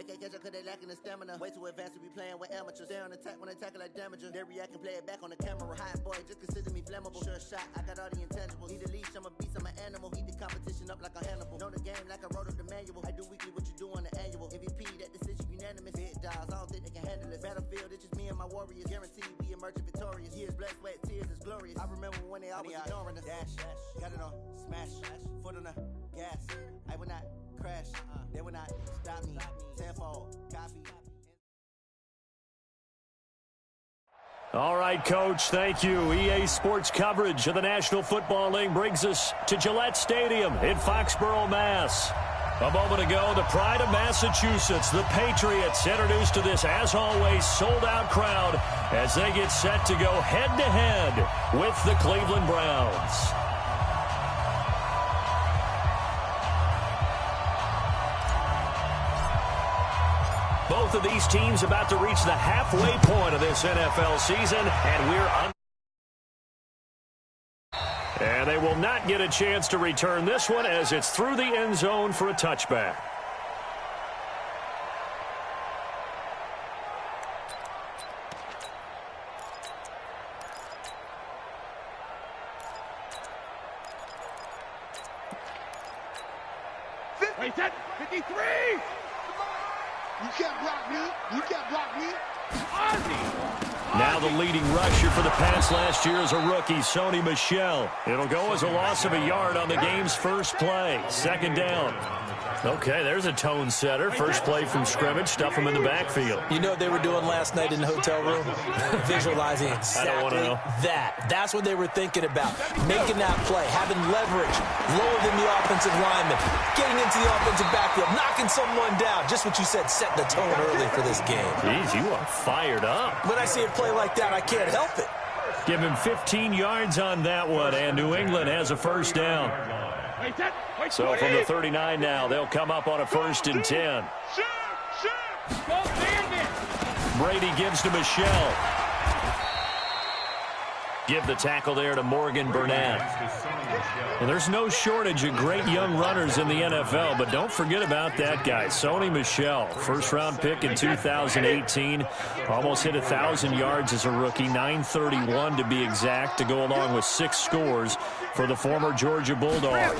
can't catch up cause they lacking the stamina. Way too advanced to be playing with amateurs. They on attack when they tackle like damager. They react and play it back on the camera. Hot boy, just consider me flammable. Sure shot, I got all the intangibles. Need a leash, I'm a beast, I'm an animal. Eat the competition up like a Hannibal. Know the game like I wrote up the manual. I do weekly what you do on the annual. MVP, that decision unanimous. Big dogs, I don't think they can handle it. Battlefield, it's just me and my warriors. Guaranteed we emerge victorious. Years, blood, sweat, tears, is glorious. I remember when they always ignoring us. Dash, got it on, smash, foot on the gas. I will not crash, they will not stop me. Tenfold, copy. All right, Coach, thank you. EA Sports coverage of the National Football League brings us to Gillette Stadium in Foxborough, Mass. A moment ago, the pride of Massachusetts, the Patriots, introduced to this, as always, sold-out crowd as they get set to go head-to-head with the Cleveland Browns. Both of these teams about to reach the halfway point of this NFL season, and and they will not get a chance to return this one as it's through the end zone for a touchback. Wait, 53! You can't block me. You can't block me. Now the leading rusher for the Pats last year is a rookie, Sony Michel. It'll go as a loss of a yard on the game's first play. Second down. Okay, there's a tone setter. First play from scrimmage. Stuff him in the backfield. You know what they were doing last night in the hotel room? Visualizing exactly I don't want to know. that. That's what they were thinking about. Making that play, having leverage, lower than the offensive lineman, getting into the offensive backfield, knocking someone down. Just what you said, set the tone early for this game. Jeez, you are fired up. When I see a play like that, I can't help it. Give him 15 yards on that one, and New England has a first down. So from the 39 now, they'll come up on a 1st and 10. Brady gives to Michel. Give the tackle there to Morgan Burnett. Well, there's no shortage of great young runners in the NFL, but don't forget about that guy, Sony Michel. First-round pick in 2018. Almost hit 1,000 yards as a rookie, 931 to be exact, to go along with 6 scores for the former Georgia Bulldog.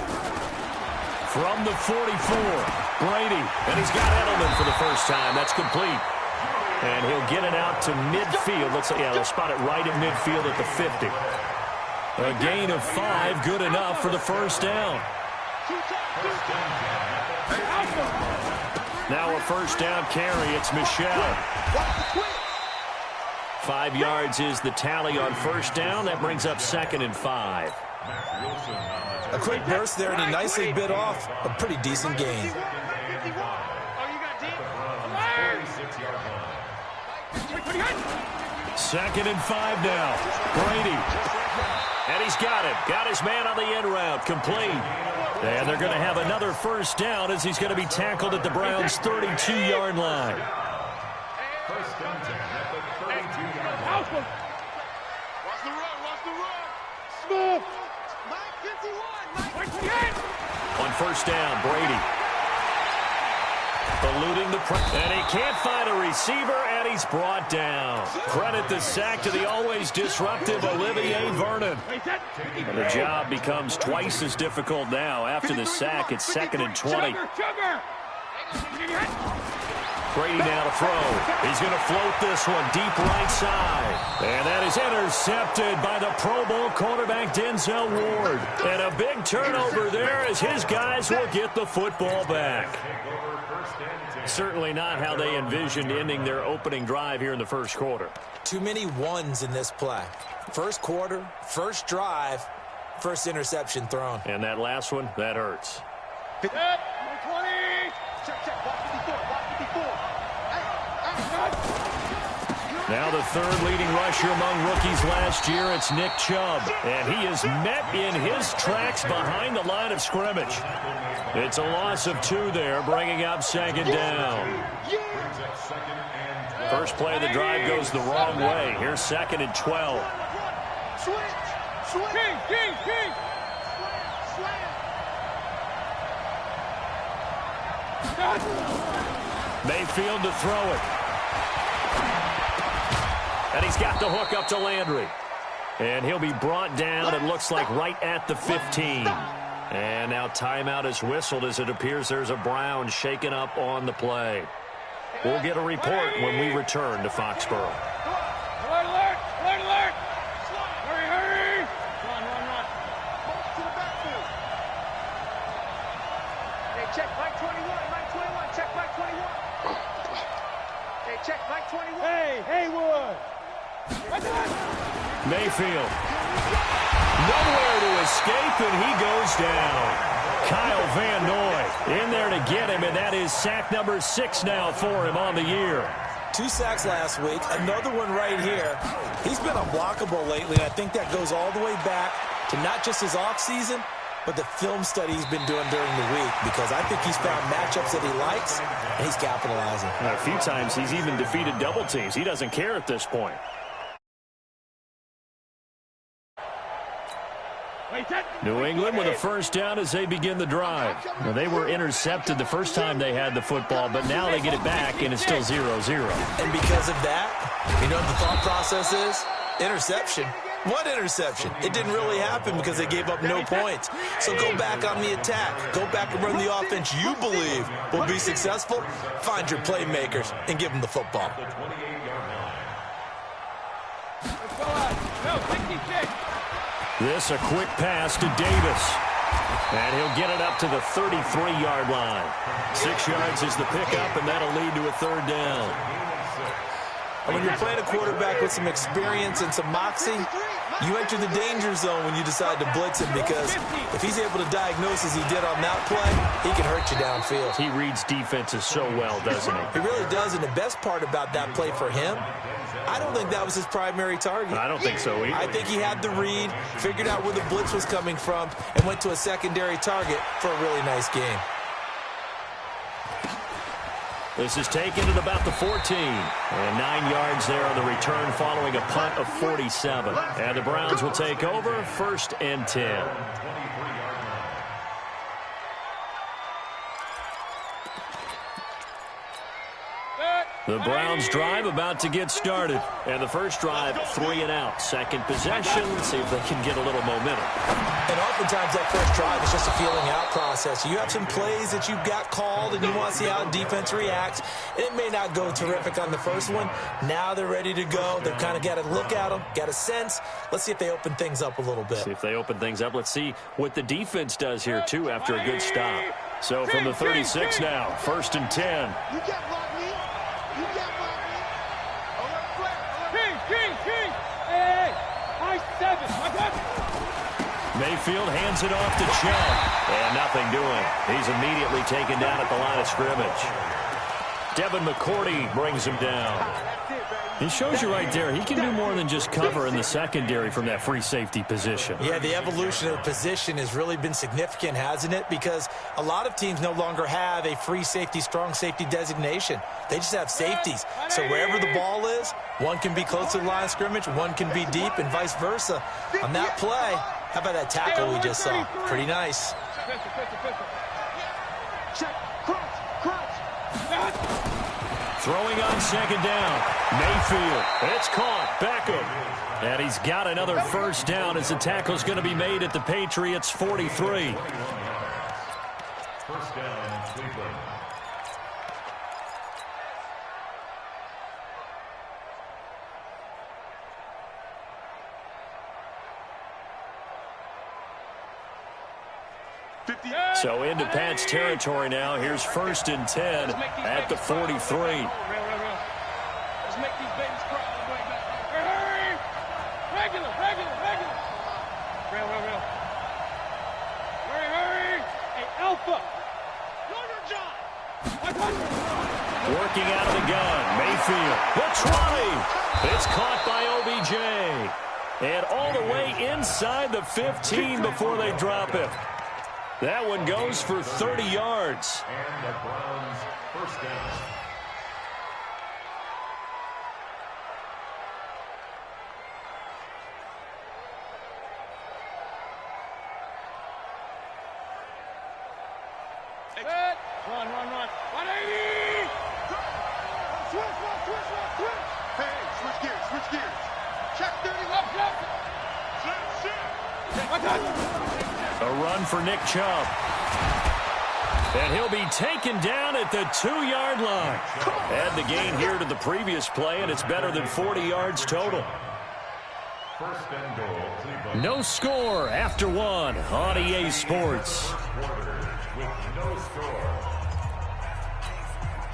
From the 44, Brady, and he's got Edelman for the first time. That's complete. And he'll get it out to midfield. Looks like, yeah, they'll spot it right at midfield at the 50. A gain of 5, good enough for the first down. Now a first down carry. It's Michel. 5 yards is the tally on first down. That brings up 2nd and 5. A quick burst there, and he nicely bit off a pretty decent gain. Second and 5 now. Brady. And he's got it. Got his man on the end route. Complete. And they're going to have another first down as he's going to be tackled at the Browns' 32-yard line. First contact at the 32-yard line. Watch the run. Watch the run. Smooth. Mike 51. On first down, Brady. Eluding the pressure. And he can't find a receiver, and he's brought down. Credit the sack to the always disruptive Olivier Vernon. And the job becomes twice as difficult now. After the sack, it's 2nd and 20. Brady now to throw. He's going to float this one deep right side. And that is intercepted by the Pro Bowl cornerback Denzel Ward. And a big turnover there as his guys will get the football back. Certainly not how they envisioned ending their opening drive here in the first quarter. Too many ones in this play. First quarter, first drive, first interception thrown. And that last one, that hurts. Check, 20. Check. Block 54. Block 54. Now the third leading rusher among rookies last year, it's Nick Chubb. And he is met in his tracks behind the line of scrimmage. It's a loss of 2 there, bringing up 2nd down. First play of the drive goes the wrong way. Here's 2nd and 12. King. Mayfield to throw it. And he's got the hook up to Landry. And he'll be brought down, it looks like, right at the 15. And now timeout is whistled as it appears there's a Brown shaken up on the play. We'll get a report when we return to Foxborough. Alert, alert, alert, alert. Hurry, hurry. Run, run, run. Both to the backfield. Hey, check Mike 21, Mike 21, check Mike 21. Hey, check Mike 21. Hey, Haywood. Mayfield. Nowhere to escape, and he goes down. Kyle Van Noy in there to get him, and that is sack number 6 now for him on the year. 2 sacks last week, another one right here. He's been unblockable lately, and I think that goes all the way back to not just his offseason, but the film study he's been doing during the week, because I think he's found matchups that he likes, and he's capitalizing. And a few times he's even defeated double teams. He doesn't care at this point. New England with a first down as they begin the drive. Now, they were intercepted the first time they had the football, but now they get it back, and it's still 0-0. And because of that, you know what the thought process is? Interception. What interception? It didn't really happen because they gave up no points. So go back on the attack. Go back and run the offense you believe will be successful. Find your playmakers and give them the football. This a quick pass to Davis. And he'll get it up to the 33-yard line. 6 yards is the pickup, and that'll lead to a third down. And when you're playing a quarterback with some experience and some moxie, you enter the danger zone when you decide to blitz him, because if he's able to diagnose as he did on that play, he can hurt you downfield. He reads defenses so well, doesn't he? He really does, and the best part about that play for him, I don't think that was his primary target. I don't think so either. I think he had the read, figured out where the blitz was coming from, and went to a secondary target for a really nice game. This is taken at about the 14. And 9 yards there on the return following a punt of 47. And the Browns will take over 1st and 10. The Browns drive about to get started. And the first drive, 3 and out. Second possession, see if they can get a little momentum. And oftentimes that first drive is just a feeling out process. You have some plays that you've got called and you want to see how defense reacts. It may not go terrific on the first one. Now they're ready to go. They've kind of got to look at them, got a sense. Let's see if they open things up a little bit. See if they open things up. Let's see what the defense does here, too, after a good stop. So from the 36 now, 1st and 10. You can't block me. You can't block me. Alert, flare. King. Hey. High 7. I got you. Mayfield hands it off to Chubb. And nothing doing. He's immediately taken down at the line of scrimmage. Devin McCourty brings him down. He shows you right there, he can do more than just cover in the secondary from that free safety position. Yeah, the evolution of the position has really been significant, hasn't it? Because a lot of teams no longer have a free safety, strong safety designation. They just have safeties. So wherever the ball is, one can be close to the line of scrimmage, one can be deep, and vice versa. On that play, how about that tackle we just saw? Pretty nice. Throwing on second down. Mayfield. It's caught. Beckham. And he's got another first down as the tackle's going to be made at the Patriots' 43. First down, Cleveland. So into Pat's territory now. Here's 1st and 10 at the 43. Let's make these babies cry all the way back. Hurry! Regular. Real. Hurry! Hey, Alpha! Your job! Working out of the gun. Mayfield. The try. It's caught by OBJ. And all the way inside the 15 before they drop it. That one goes for 30 yards. And the Browns' first down. Run. 180! A run for Nick Chubb. And he'll be taken down at the 2-yard line. Add the gain here to the previous play, and it's better than 40 yards total. First and goal, Cleveland. No score after one on EA Sports. With no score.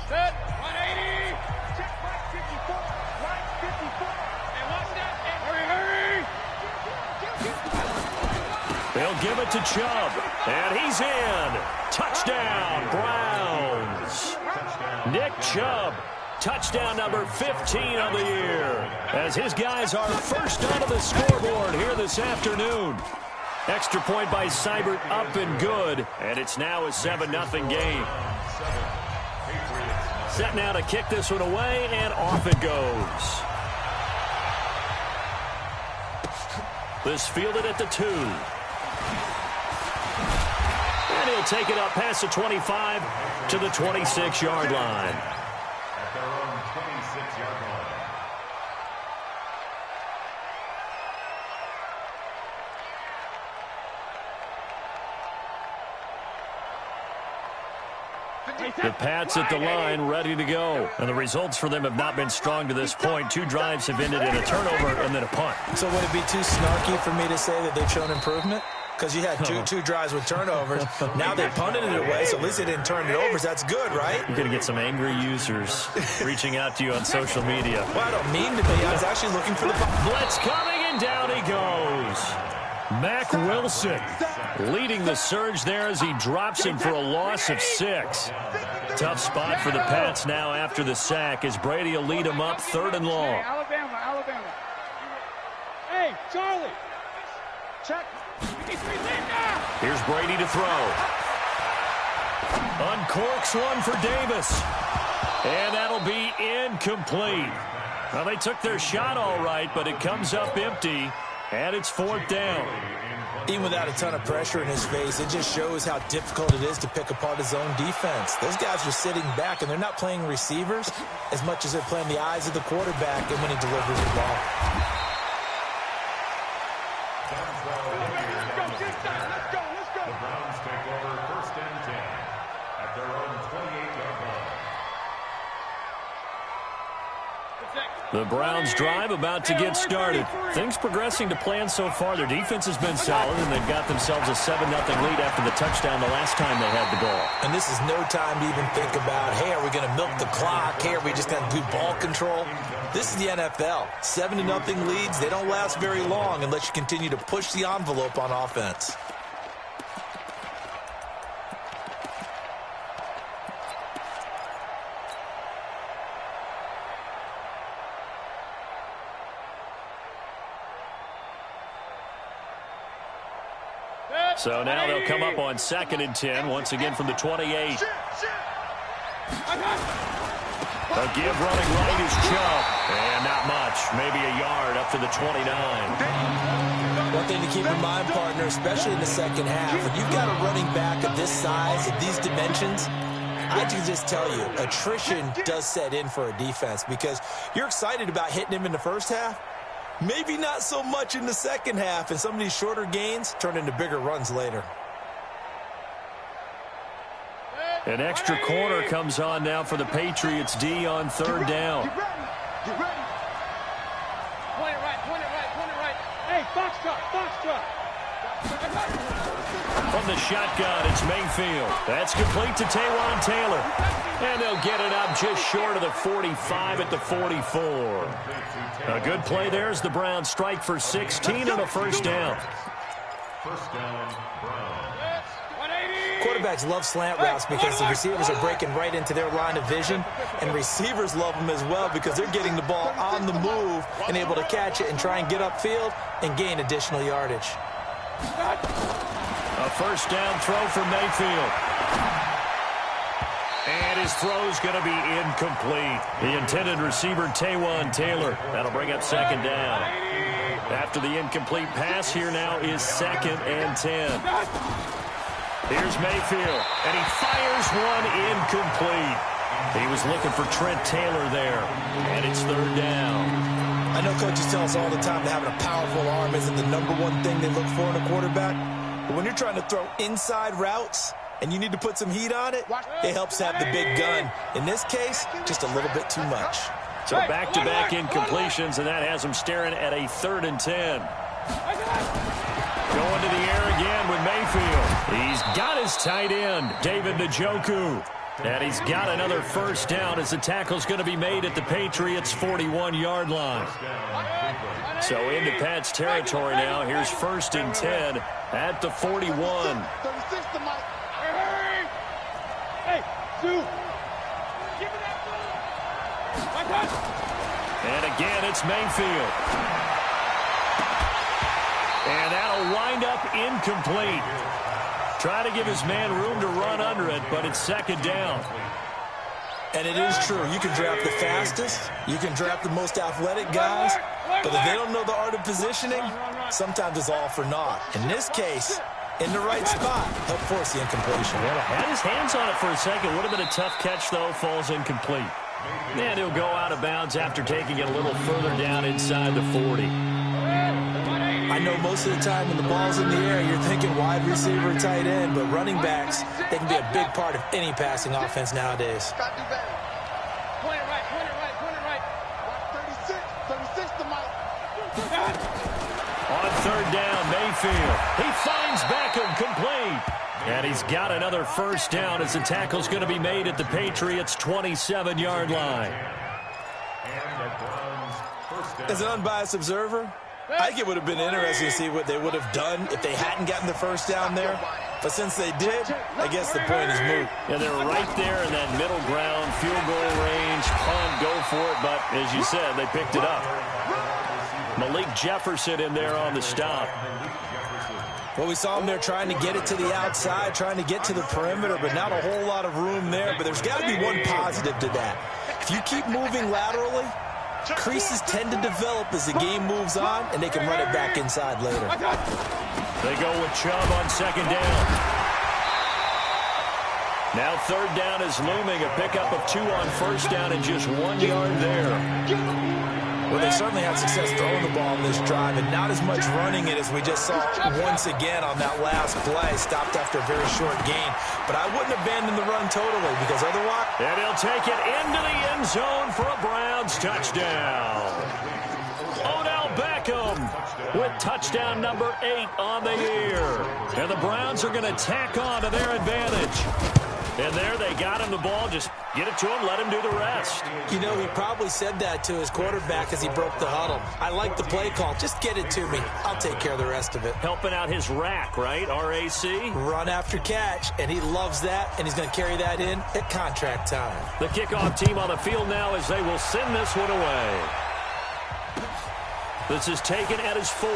Set, 180. Check right 54. Right 54. And watch that. And hurry. They'll give it to Chubb. And he's in. Touchdown, Browns. Nick Chubb. Touchdown number 15 of the year. As his guys are first onto the scoreboard here this afternoon. Extra point by Seibert up and good. And it's now a 7-0 game. Set now to kick this one away, and off it goes. This fielded at the 2. And he'll take it up past the 25 to the 26-yard line. At their own 26-yard line. The Pats at the line, ready to go. And the results for them have not been strong to this point. 2 drives have ended in a turnover and then a punt. So would it be too snarky for me to say that they've shown improvement? Because you had two drives with turnovers. Now they punted it away, so at least they didn't turn it over. So that's good, right? You're going to get some angry users reaching out to you on social media. Well, I don't mean to be. I was actually looking for the blitz coming, and down he goes. Mack Wilson leading the surge there as he drops him for a loss of 6. Tough spot for the Pats now after the sack as Brady will lead him up 3rd and long. Alabama. Hey, Charlie. Check. Here's Brady to throw. Uncorks one for Davis. And that'll be incomplete. Well, they took their shot all right, but it comes up empty. And it's 4th down. Even without a ton of pressure in his face, it just shows how difficult it is to pick apart his own defense. Those guys are sitting back, and they're not playing receivers as much as they're playing the eyes of the quarterback and when he delivers the ball. The Browns take over 1st and 10 at their own 28-yard line. The Browns drive about to get started. Things progressing to plan so far. Their defense has been solid, and they've got themselves a 7-0 lead after the touchdown the last time they had the ball. And this is no time to even think about, hey, are we going to milk the clock? Hey, are we just going to do ball control? This is the NFL. 7-0 leads, they don't last very long unless you continue to push the envelope on offense. So now they'll come up on 2nd and 10, once again from the 28. A give running right is Chubb. And not much, maybe a yard up to the 29. One thing to keep in mind, partner, especially in the second half, when you've got a running back of this size, of these dimensions, I can just tell you, attrition does set in for a defense because you're excited about hitting him in the first half. Maybe not so much in the second half, and some of these shorter gains turn into bigger runs later. An extra corner comes on now for the Patriots D on 3rd down. Get ready. Point it right. Hey, Foxtrot. From the shotgun, it's Mayfield. That's complete to Taywan Taylor. And they'll get it up just short of the 45 at the 44. A good play there as the Browns strike for 16 and a 1st down. First down, Browns. Quarterbacks love slant routes because the receivers are breaking right into their line of vision, and receivers love them as well because they're getting the ball on the move and able to catch it and try and get upfield and gain additional yardage. A 1st down throw for Mayfield. And his throw's going to be incomplete. The intended receiver, Taywan Taylor. That'll bring up 2nd down. After the incomplete pass, here now is 2nd and 10. Here's Mayfield, and he fires one incomplete. He was looking for Trent Taylor there, and it's 3rd down. I know coaches tell us all the time that having a powerful arm isn't the #1 thing they look for in a quarterback. But when you're trying to throw inside routes and you need to put some heat on it, it helps to have the big gun. In this case, just a little bit too much. So back-to-back incompletions, and that has him staring at a 3rd and 10. Going to the air again with Mayfield. He's got his tight end, David Njoku. And he's got another first down as the tackle's going to be made at the Patriots' 41-yard line. So into Pat's territory now. Here's 1st and 10 at the 41. 36 to Mike. Hey, Sue. Give me that ball. And again, it's Mayfield. And that'll wind up incomplete. Try to give his man room to run under it, but it's 2nd down. And it is true. You can draft the fastest. You can draft the most athletic guys. But if they don't know the art of positioning, sometimes it's all for naught. In this case, in the right spot, help force the incompletion. Well, had his hands on it for a second. Would have been a tough catch, though. Falls incomplete. And he'll go out of bounds after taking it a little further down inside the 40. I know most of the time when the ball's in the air, you're thinking wide receiver, tight end, but running backs, they can be a big part of any passing offense nowadays. Point it right. 36 to Mike. On 3rd down, Mayfield. He finds Beckham complete. And he's got another first down as the tackle's going to be made at the Patriots' 27-yard line. As an unbiased observer, I think it would have been interesting to see what they would have done if they hadn't gotten the first down there. But since they did, I guess the point is moot. Yeah, they're right there in that middle ground, field goal range, punt, go for it. But as you said, they picked it up. Malik Jefferson in there on the stop. Well, we saw him there trying to get it to the outside, trying to get to the perimeter, but not a whole lot of room there. But there's got to be one positive to that. If you keep moving laterally, creases tend to develop as the game moves on, and they can run it back inside later. They go with Chubb on 2nd down. Now 3rd down is looming. A pickup of 2 on 1st down and just 1 yard there. Well, they certainly had success throwing the ball in this drive, and not as much running it as we just saw once again on that last play. Stopped after a very short gain. But I wouldn't abandon the run totally, because otherwise... And he'll take it into the end zone for a Browns touchdown. Odell Beckham with touchdown number 8 on the year. And the Browns are going to tack on to their advantage. And there they got him the ball. Just get it to him, let him do the rest. You know, he probably said that to his quarterback as he broke the huddle. I like the play call. Just get it to me. I'll take care of the rest of it. Helping out his rack, right? R-A-C? Run after catch, and he loves that, and he's going to carry that in at contract time. The kickoff team on the field now as they will send this one away. This is taken at his 4.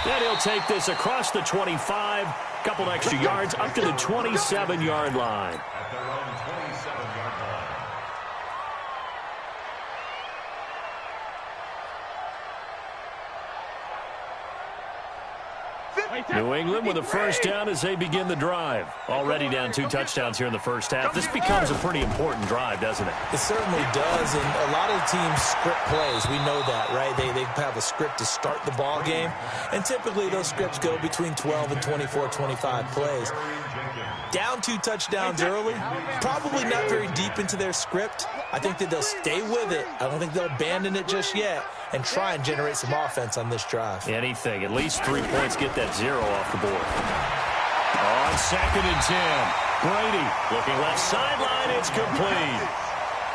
Then he'll take this across the 25. Couple extra yards up to the 27-yard line. At their own 27-yard line. New England with a first down as they begin the drive. Already down 2 touchdowns here in the first half. This becomes a pretty important drive, doesn't it? It certainly does, and a lot of the teams script plays. We know that, right? They have a script to start the ball game, and typically those scripts go between 12 and 24, 25 plays. Down 2 touchdowns early, probably not very deep into their script. I think that they'll stay with it. I don't think they'll abandon it just yet and try and generate some offense on this drive. Anything. At least 3 points, get that 0 off the board. On 2nd and 10. Brady looking left sideline. It's complete.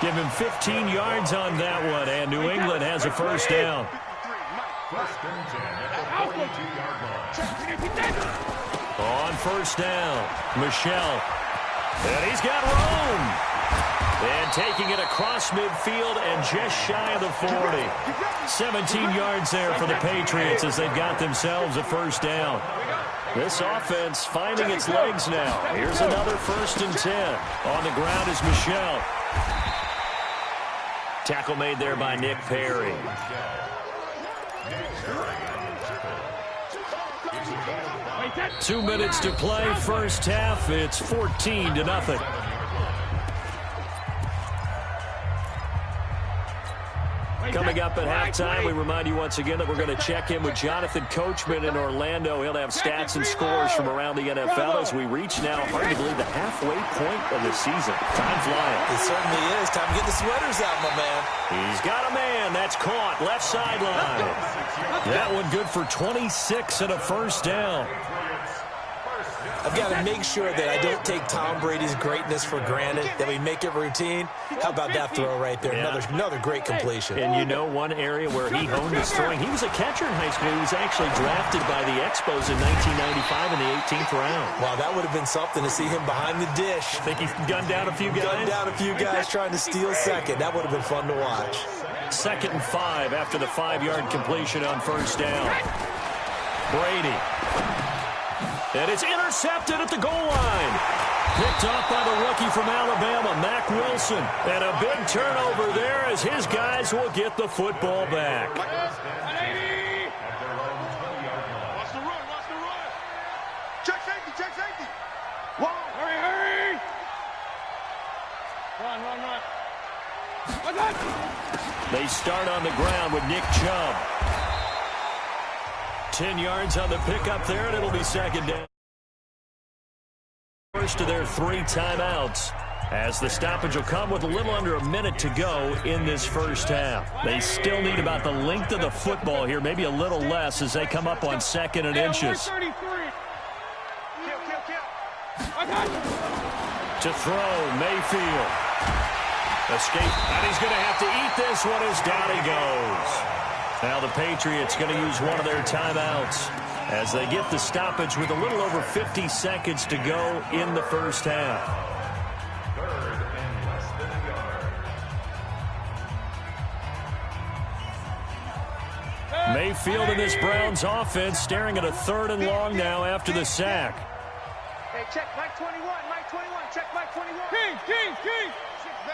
Give him 15 yards on that one, and New England has a first down. First and 10 at the 42-yard line. On first down, Michelle. And he's got room. And taking it across midfield and just shy of the 40. 17 yards there for the Patriots as they've got themselves a first down. This offense finding its legs now. Here's another 1st and 10. On the ground is Michelle. Tackle made there by Nick Perry. 2 minutes to play, first half. It's 14-0. Coming up at halftime, we remind you once again that we're going to check in with Jonathan Coachman in Orlando. He'll have stats and scores from around the NFL as we reach now, hard to believe, the halfway point of the season. Time flying. It certainly is. Time to get the sweaters out, my man. He's got a man. That's caught. Left sideline. That one good for 26 and a first down. I've got to make sure that I don't take Tom Brady's greatness for granted, that we make it routine. How about that throw right there? Yeah. Another great completion. And you know one area where he honed his throwing, he was a catcher in high school. He was actually drafted by the Expos in 1995 in the 18th round. Wow, that would have been something to see him behind the dish. Think he gunned down a few guys? Gunned down a few guys trying to steal second. That would have been fun to watch. 2nd and 5 after the 5-yard completion on first down. Brady. And it's intercepted at the goal line. Picked off by the rookie from Alabama, Mack Wilson. And a big turnover there as his guys will get the football back. Watch the run, watch the run. Check safety, check safety. Whoa, hurry. Run. They start on the ground with Nick Chubb. 10 yards on the pickup there, and it'll be second down. First of their 3 timeouts, as the stoppage will come with a little under a minute to go in this first half. They still need about the length of the football here, maybe a little less as they come up on 2nd and inches. Kill. To throw, Mayfield. Escape, and he's going to have to eat this one as down he goes. Now the Patriots going to use one of their timeouts as they get the stoppage with a little over 50 seconds to go in the first half. 3rd and less than a yard. Mayfield in this Browns offense staring at a 3rd and long now after the sack. Hey, check Mike 21, check Mike 21. King.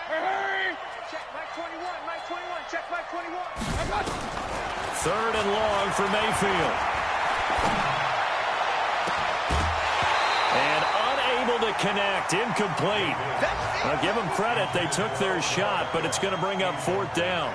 Hurry. Check Mike 21, check Mike 21. 3rd and long for Mayfield. And unable to connect, incomplete. I'll give them credit, they took their shot, but it's going to bring up 4th down.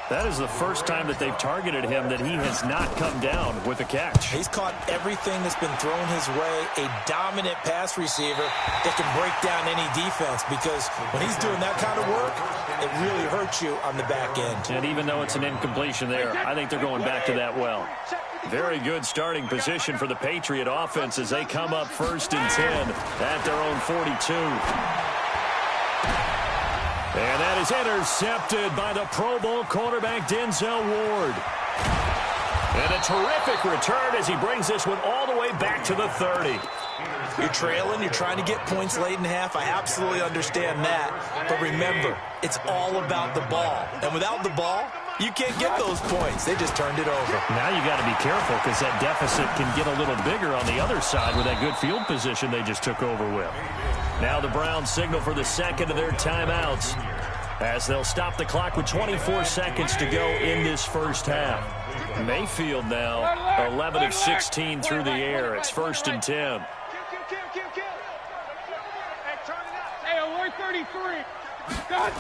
That is the first time that they've targeted him that he has not come down with a catch. He's caught everything that's been thrown his way, a dominant pass receiver that can break down any defense, because when he's doing that kind of work, it really hurts you on the back end. And even though it's an incompletion there, I think they're going back to that well. Very good starting position for the Patriot offense as they come up 1st and 10 at their own 42. And that is intercepted by the Pro Bowl cornerback Denzel Ward. And a terrific return as he brings this one all the way back to the 30. You're trailing, you're trying to get points late in half. I absolutely understand that. But remember, it's all about the ball. And without the ball, you can't get those points. They just turned it over. Now you got to be careful because that deficit can get a little bigger on the other side with that good field position they just took over with. Now the Browns signal for the 2nd of their timeouts as they'll stop the clock with 24 seconds to go in this first half. Mayfield now 11 of 16 through the air. It's 1st and 10. Kill. Hey, turn it up. Hey, 133. Got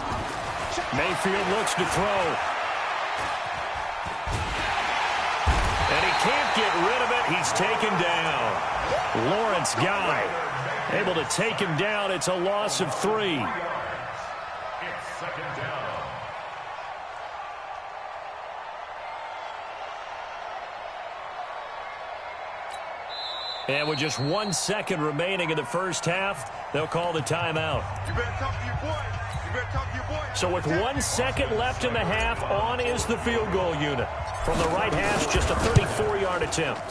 Mayfield looks to throw. And he can't get rid of it. He's taken down. Lawrence Guy able to take him down. It's a loss of 3. It's 2nd down. And with just 1 second remaining in the first half, they'll call the timeout. You better talk to your boy. So with 1 second left in the half, on is the field goal unit. From the right hash, just a 34-yard attempt.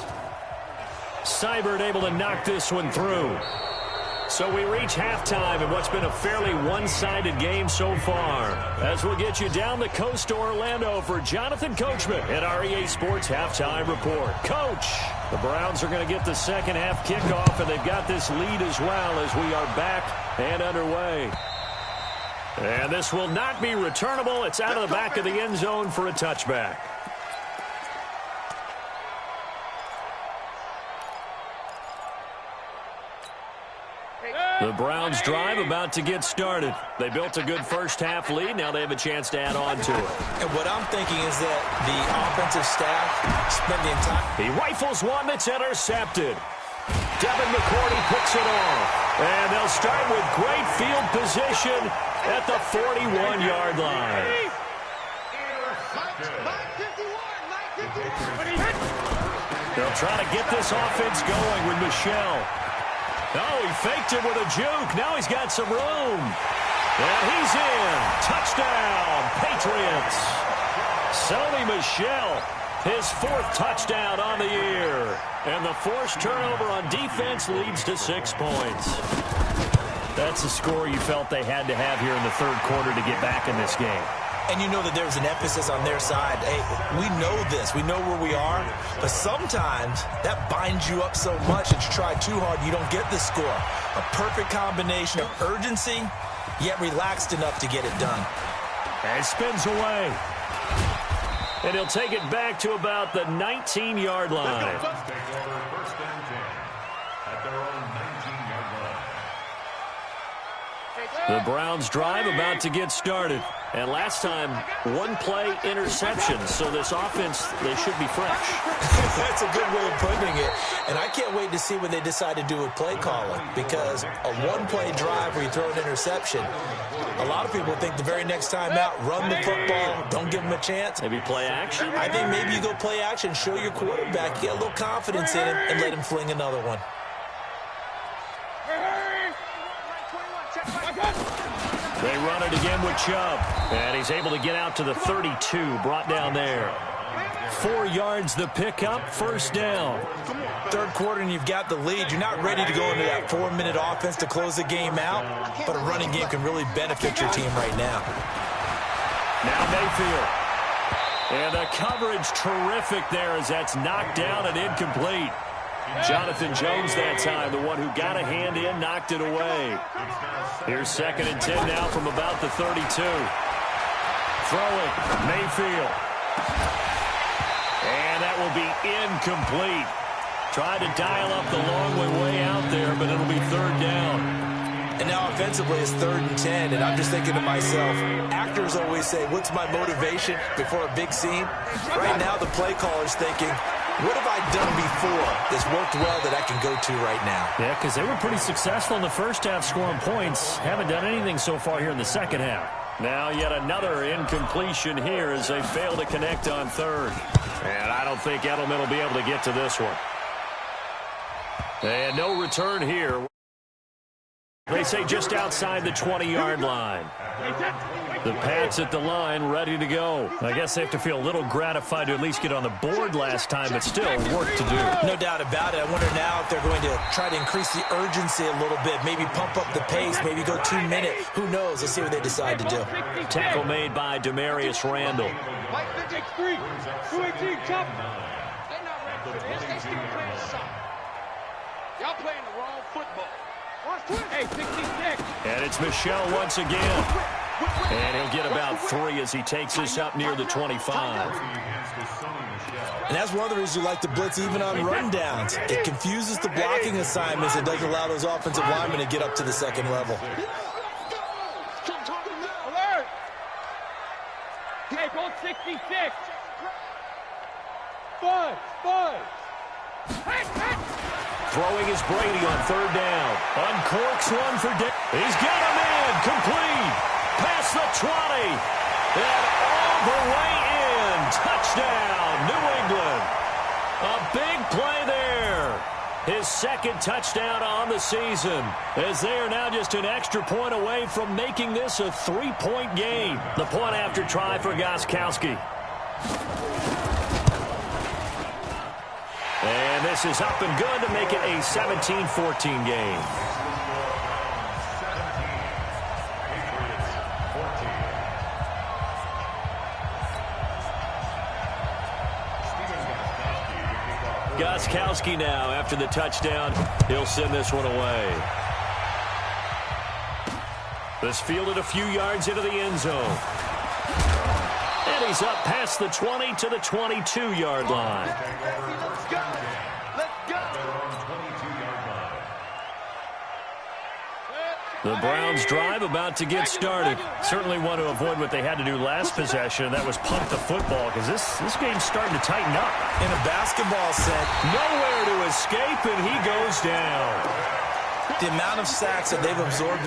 Seibert able to knock this one through. So we reach halftime in what's been a fairly one-sided game so far. As we'll get you down the coast to Orlando for Jonathan Coachman at our EA Sports Halftime Report. Coach, the Browns are going to get the second half kickoff, and they've got this lead as well as we are back and underway. And this will not be returnable. It's out of the back of the end zone for a touchback. Hey. The Browns drive about to get started. They built a good first-half lead. Now they have a chance to add on to it. And what I'm thinking is that the offensive staff spend the entire... He rifles one that's intercepted. Devin McCourty picks it off. And they'll start with great field position at the 41-yard line. They'll try to get this offense going with Michel. Oh, he faked it with a juke. Now he's got some room. And he's in. Touchdown, Patriots. Sony Michel, his 4th touchdown on the year. And the forced turnover on defense leads to 6 points. That's a score you felt they had to have here in the 3rd quarter to get back in this game. And you know that there's an emphasis on their side. Hey, we know this. We know where we are. But sometimes that binds you up so much that you try too hard, you don't get the score. A perfect combination of urgency, yet relaxed enough to get it done. And spins away. And he'll take it back to about the 19-yard line. Take over 1st and 10 at their own 19-yard line. The Browns drive about to get started. And last time, 1-play interception. So this offense, they should be fresh. That's a good way of putting it. And I can't wait to see what they decide to do with play calling. Because a 1-play drive where you throw an interception, a lot of people think the very next time out, run the football, don't give them a chance. Maybe play action? I think maybe you go play action, show your quarterback, get a little confidence in him, and let him fling another one. They run it again with Chubb. And he's able to get out to the 32, brought down there. 4 yards the pickup, 1st down. 3rd quarter and you've got the lead. You're not ready to go into that 4-minute offense to close the game out, but a running game can really benefit your team right now. Now Mayfield. And the coverage terrific there as that's knocked down and incomplete. Jonathan Jones that time, the one who got a hand in, knocked it away. Here's 2nd and 10 now from about the 32. Throwing, Mayfield. And that will be incomplete. Tried to dial up the long way out there, but it'll be 3rd down. And now offensively it's 3rd and 10, and I'm just thinking to myself, actors always say, what's my motivation before a big scene? Right now the play caller's thinking, what have I done before that's worked well that I can go to right now? Yeah, because they were pretty successful in the first half scoring points. Haven't done anything so far here in the second half. Now yet another incompletion here as they fail to connect on 3rd. And I don't think Edelman will be able to get to this one. And no return here. They say just outside the 20-yard line. The Pats at the line, ready to go. I guess they have to feel a little gratified to at least get on the board last time, but still work to do. No doubt about it. I wonder now if they're going to try to increase the urgency a little bit, maybe pump up the pace, maybe go 2-minute. Who knows? Let's see what they decide to do. Tackle made by Demarius Randall. Y'all playing the wrong football. Hey, 66. And it's Michel once again. And he'll get about 3 as he takes this up near the 25. And that's one of the reasons you like to blitz even on rundowns. It confuses the blocking assignments and doesn't allow those offensive linemen to get up to the 2nd level. Alert! Hey, go 66. Buzz. Throwing is Brady on 3rd down. Uncorks one for Dick. He's got him in. Complete. Past the 20. And all the way in. Touchdown, New England. A big play there. His 2nd touchdown on the season, as they are now just an extra point away from making this a 3-point game. The point after try for Gostkowski. And this is up and good to make it a 17-14 game. Gostkowski now, after the touchdown, he'll send this one away. This fielded a few yards into the end zone. And he's up past the 20 to the 22-yard line. The Browns drive about to get started. Certainly want to avoid what they had to do last possession. That was punt the football because this game's starting to tighten up. In a basketball sense, nowhere to escape, and he goes down. The amount of sacks that they've absorbed